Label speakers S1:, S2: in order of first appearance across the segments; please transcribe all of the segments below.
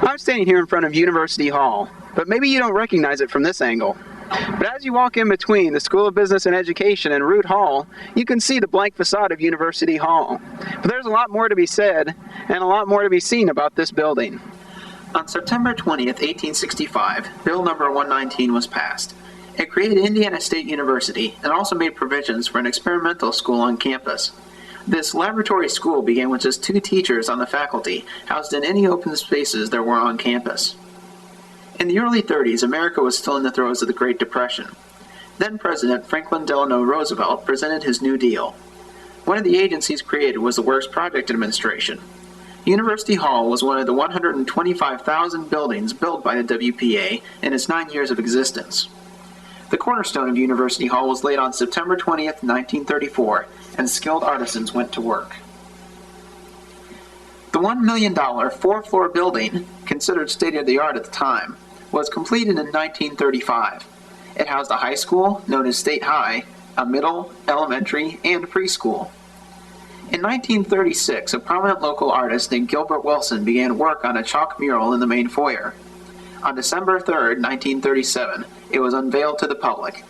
S1: I'm standing here in front of University Hall, but maybe you don't recognize it from this angle. But as you walk in between the School of Business and Education and Root Hall, you can see the blank facade of University Hall. But there's a lot more to be said and a lot more to be seen about this building.
S2: On September 20th, 1865, Bill number 119 was passed. It created Indiana State University and also made provisions for an experimental school on campus. This laboratory school began with just 2 teachers on the faculty, housed in any open spaces there were on campus. In the early 30s, America was still in the throes of the Great Depression. Then President Franklin Delano Roosevelt presented his New Deal. One of the agencies created was the Works Project Administration. University Hall was one of the 125,000 buildings built by the WPA in its 9 years of existence. The cornerstone of University Hall was laid on September 20th, 1934, and skilled artisans went to work. The $1 million 4-floor building, considered state-of-the-art at the time, was completed in 1935. It housed a high school, known as State High, a middle, elementary, and preschool. In 1936, a prominent local artist named Gilbert Wilson began work on a chalk mural in the main foyer. On December 3, 1937, it was unveiled to the public.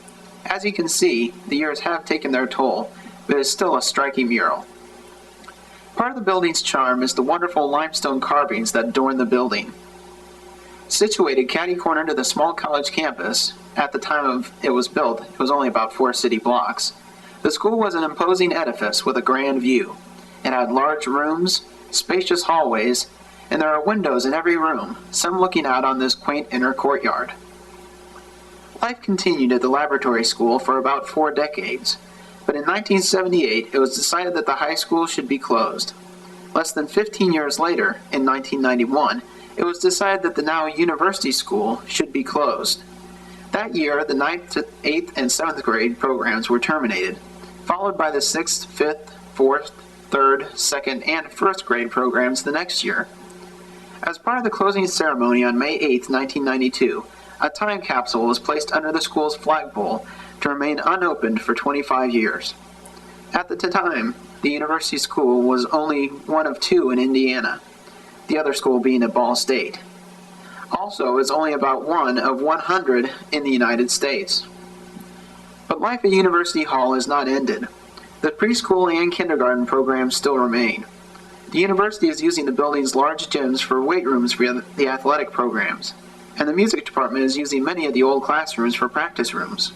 S2: As you can see, the years have taken their toll, but it is still a striking mural. Part of the building's charm is the wonderful limestone carvings that adorn the building. Situated catty-corner to the small college campus, at the time it was built, it was only about 4 city blocks. The school was an imposing edifice with a grand view. It had large rooms, spacious hallways, and there are windows in every room, some looking out on this quaint inner courtyard. Life continued at the laboratory school for about 4 decades, but in 1978 it was decided that the high school should be closed. Less than 15 years later, in 1991, it was decided that the now university school should be closed. That year, the 9th, 8th, and 7th grade programs were terminated, followed by the 6th, 5th, 4th, 3rd, 2nd, and 1st grade programs the next year. As part of the closing ceremony on May 8, 1992, a time capsule was placed under the school's flagpole to remain unopened for 25 years. At the time, the university school was only one of 2 in Indiana, the other school being at Ball State. Also, it's only about 1 of 100 in the United States. But life at University Hall has not ended. The preschool and kindergarten programs still remain. The university is using the building's large gyms for weight rooms for the athletic programs, and the music department is using many of the old classrooms for practice rooms.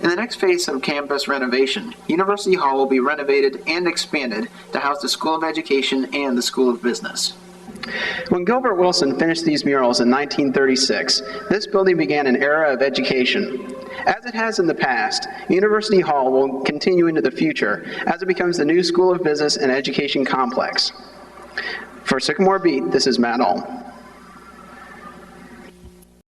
S2: In the next phase of campus renovation, University Hall will be renovated and expanded to house the School of Education and the School of Business.
S1: When Gilbert Wilson finished these murals in 1936, this building began an era of education. As it has in the past, University Hall will continue into the future as it becomes the new School of Business and Education complex. For Sycamore Beat, this is Matt Ault.